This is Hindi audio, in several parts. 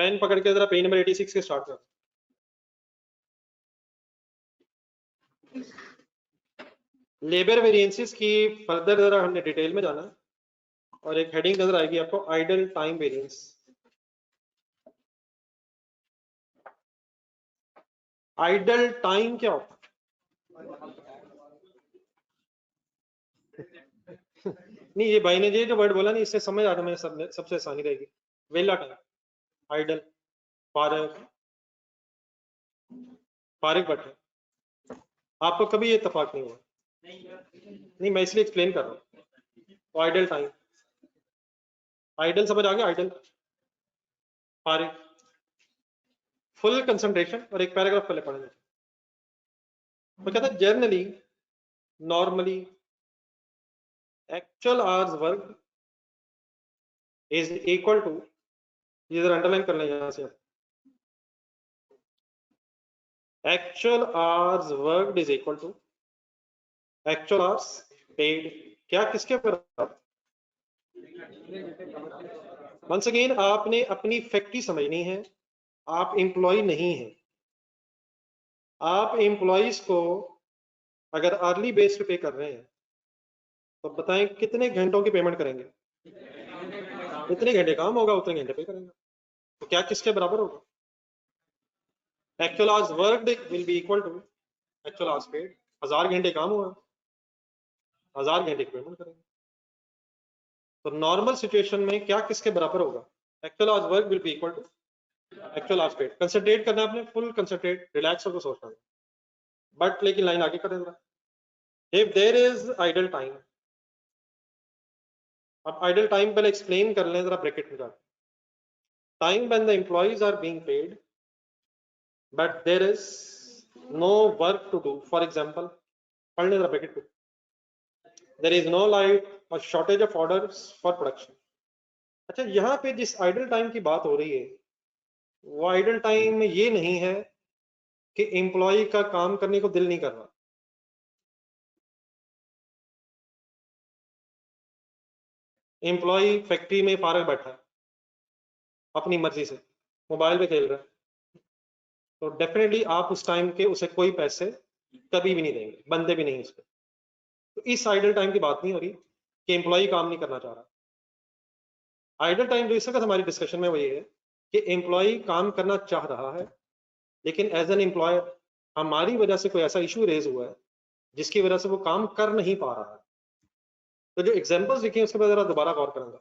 पेन पकड़ के जरा पेज नंबर 86 के स्टार्ट कर। लेबर वेरिएंसेस की फर्दर जरा हमने डिटेल में जाना और एक हेडिंग नजर आएगी आपको idle time variance. Idle time क्या होता है? नहीं, ये भाई ने ये जो वर्ड बोला नहीं, इससे समझ आ रहा है सबसे आसानी रहेगी। वेला टाइम, आइडल, फारिग बैठे। आपको कभी ये इत्तेफाक नहीं हुआ? नहीं, मैं इसलिए एक्सप्लेन कर रहा हूँ। तो आइडल टाइम, आइडल समझ आ गया? आइडल, फारिग, फुल कंसंट्रेशन। और एक पैराग्राफ पहले पढ़ेंगे। तो कहता है generally, normally, actual hours work is equal to, इधर अंडरलाइन कर लें यहां से, actual hours work is equal to actual hours paid. क्या किसके बराबर? वंस अगेन आपने अपनी फैक्ट्री समझनी है, आप एम्प्लॉय नहीं हैं। आप एम्प्लॉयज को अगर अर्ली बेस पे पे कर रहे हैं तो बताएं कितने घंटों की पेमेंट करेंगे? जितने घंटे काम होगा उतने घंटे पे करेंगे। तो क्या किसके बराबर होगा? Actual hours worked will be equal to actual hours paid. 1000 घंटे काम हुआ, 1000 घंटे की पेमेंट करेंगे। तो नॉर्मल सिचुएशन में क्या किसके बराबर होगा? Actual hours work will be equal to actual hours paid. Concentrate करना आपने, फुल कंसंट्रेट, रिलैक्स होकर सोचना है। बट लेकिन लाइन आगे कर देगा, if there is idle time. अब आइडल टाइम पहले एक्सप्लेन कर लें जरा ब्रैकेट में जाकर। Time when the employees are being paid but there is no work to do. For example, पढ़ लें जरा ब्रैकेट को। देयर इज नो लाइट और shortage of orders for production. अच्छा, यहाँ पे जिस आइडल टाइम की बात हो रही है वो आइडल टाइम में ये नहीं है कि एम्प्लॉय का काम करने को दिल नहीं कर रहा। एम्प्लॉय फैक्ट्री में फारग बैठा है, अपनी मर्जी से मोबाइल पे खेल रहा है, तो डेफिनेटली आप उस टाइम के उसे कोई पैसे कभी भी नहीं देंगे, बंदे भी नहीं उसके। तो इस आइडल टाइम की बात नहीं हो रही कि एम्प्लॉय काम नहीं करना चाह रहा। आइडल टाइम जो इस वक्त हमारी डिस्कशन में वो ये है कि एम्प्लॉय काम करना चाह रहा है, लेकिन एज एन एम्प्लॉयर हमारी वजह से कोई ऐसा इशू रेज हुआ है जिसकी वजह से वो काम कर नहीं पा रहा है। तो जो एग्जांपल्स लिखे हैं उसके बाद जरा दोबारा गौर करूंगा।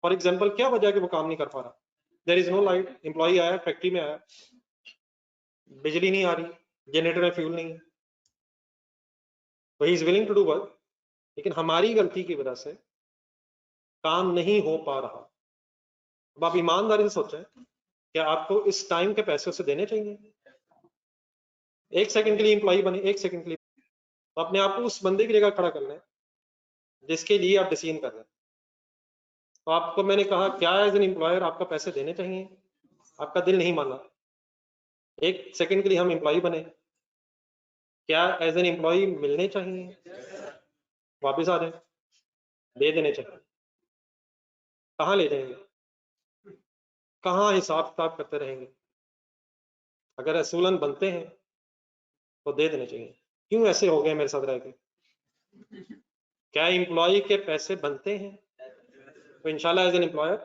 फॉर एग्जांपल, क्या वजह है कि वो काम नहीं कर पा रहा? There is no light, employ आया, फैक्ट्री में आया, बिजली नहीं आ रही, जनरेटर में फ्यूल नहीं है, तो he is willing to do work, लेकिन हमारी गलती की वजह से काम नहीं हो पा रहा। अब आप ईमानदारी से सोचें, क्या आपको इस टाइम के पैसे उसे देने चाहिए? एक सेकंड के लिए एम्प्लॉय बने, एक सेकंड के लिए, तो अपने आप को उस बंदे की जगह खड़ा कर लें जिसके लिए आप डिसीजन कर रहे हैं। तो आपको मैंने कहा क्या एज एन एम्प्लॉयर आपका पैसे देने चाहिए? आपका दिल नहीं माना, एक सेकंड के लिए हम एम्प्लॉय बने, क्या एज एन एम्प्लॉय मिलने चाहिए? वापस आ जाए, दे देने चाहिए। कहाँ ले जाएंगे? कहाँ हिसाब किताब करते रहेंगे? अगर असूलन बनते हैं तो दे देने चाहिए। क्यों ऐसे हो गए मेरे साथ रह के? क्या एम्प्लॉय के पैसे बनते हैं? तो इंशाल्लाह एज एन एम्प्लॉयर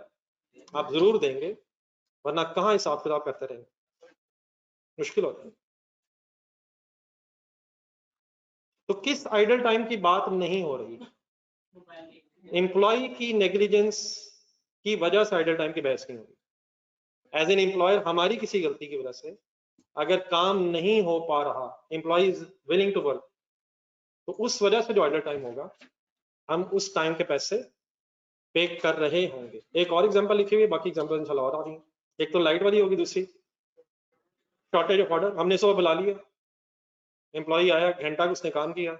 आप जरूर देंगे, वरना कहाँ हिसाब किताब करते रहेंगे, मुश्किल होता है। तो किस आइडल टाइम की बात नहीं हो रही? एम्प्लॉय की नेग्लिजेंस की वजह से आइडल टाइम की बहस नहीं होगी। एज एन एम्प्लॉयर हमारी किसी गलती की वजह से अगर काम नहीं हो पा रहा, employ is willing to work, तो उस वजह से जो आइडल टाइम होगा हम उस टाइम के पैसे पे कर रहे होंगे। एक और एग्जांपल लिखी हुई, बाकी एग्जांपल इंशाल्लाह और आ रही है। एक तो लाइट वाली होगी, दूसरी शॉर्टेज ऑफ ऑर्डर। हमने सुबह बुला लिया, एम्प्लॉय आया, घंटा उसने काम किया,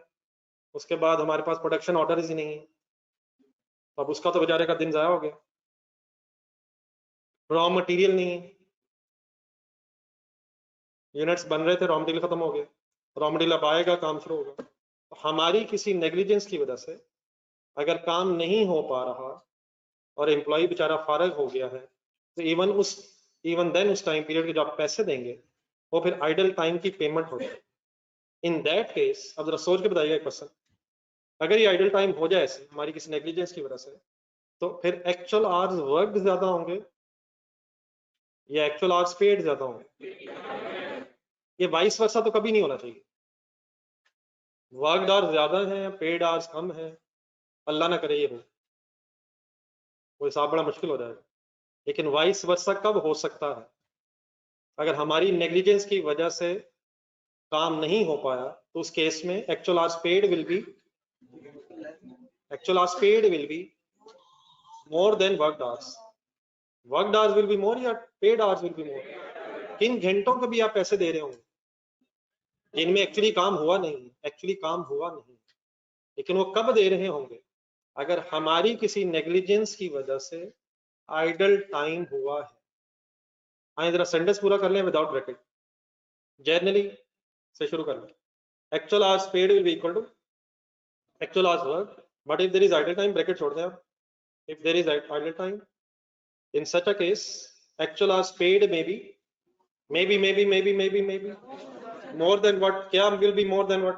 उसके बाद हमारे पास प्रोडक्शन ऑर्डर ही नहीं है, तो अब उसका तो बेचारे का दिन जाया हो गया। रॉ मटेरियल नहीं है, यूनिट्स बन रहे थे, रॉ मटेरियल खत्म हो गया, रॉ मटेरियल अब आएगा, काम शुरू होगा। तो हमारी किसी नेग्लिजेंस की वजह से अगर काम नहीं हो पा रहा और एम्प्लॉय बेचारा फारग हो गया है, तो इवन उस इवन देन उस टाइम पीरियड के जो आप पैसे देंगे वो फिर आइडल टाइम की पेमेंट होगी। इन दैट केस अब जरा सोच के बताइएगा एक पर्सन, अगर ये आइडल टाइम हो जाए ऐसे हमारी किसी नेग्लिजेंस की वजह से, तो फिर एक्चुअल आवर्स वर्कड ज्यादा होंगे या एक्चुअल आवर्स पेड ज्यादा होंगे? ये वाइस वर्सा तो कभी नहीं होना चाहिए। वर्कड आवर्स ज्यादा हैं या पेड आवर्स कम है, अल्लाह ना करे ये हो, वो हिसाब बड़ा मुश्किल हो जाएगा। लेकिन वाइस वर्सा कब हो सकता है? अगर हमारी नेग्लिजेंस की वजह से काम नहीं हो पाया तो उस केस में actual hours paid will B more than worked hours. Worked hours will be more या paid hours will be more? किन घंटों को भी आप पैसे दे रहे होंगे जिनमें एक्चुअली काम हुआ नहीं, लेकिन वो कब दे रहे होंगे? अगर हमारी किसी नेग्लिजेंस की वजह से आइडल टाइम हुआ है। आए जरा सेंटेंस पूरा कर लें विदाउट ब्रैकेट, जनरली से शुरू कर लें। Actual hours paid will be equal to actual hours work, but if there is idle time bracket छोड़ दें आप, if there is idle time, in such a case actual hours paid maybe more than what? क्या will be more than what?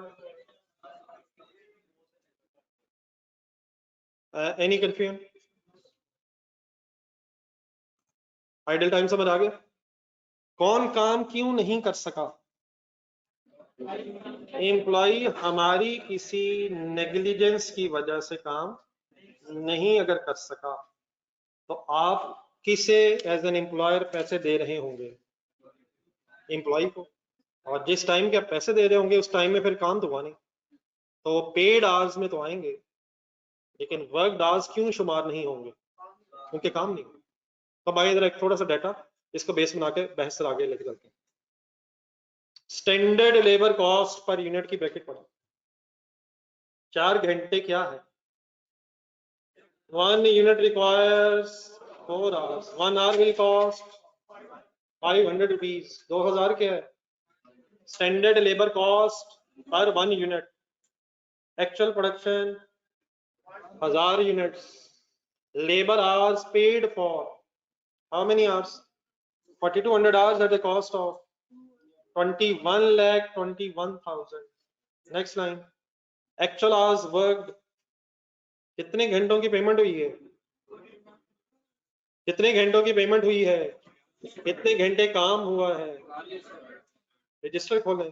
Any confusion? Idle time समझ आ गया? कौन काम क्यों नहीं कर सका? एम्प्लॉय हमारी किसी नेग्लिजेंस की वजह से काम नहीं अगर कर सका तो आप किसे एज एन एम्प्लॉयर पैसे दे रहे होंगे? एम्प्लॉय को। और जिस टाइम के आप पैसे दे रहे होंगे उस टाइम में फिर काम तो हुआ नहीं, तो पेड आवर्स में तो आएंगे, लेकिन वर्क आवर्स क्यों शुमार नहीं होंगे? क्योंकि काम नहीं हुआ। तो आइए जरा एक थोड़ा सा डाटा इसको बेस बना के बहस से आगे लेके चलते हैं। Standard labour cost per unit की ब्रैकेट पढ़ो। 4 घंटे क्या है? 1 unit requires 4 hours. 1 hour will cost 500 rupees. 2000 क्या है? Standard labour cost per 1 unit. Actual production 1000 units. Labour hours paid for how many hours? 4200 hours at the cost of 21,21,000. Next line, actual hours worked कितने घंटों की पेमेंट हुई है? कितने घंटों की पेमेंट हुई है? कितने घंटे काम हुआ है? रजिस्टर खोलें।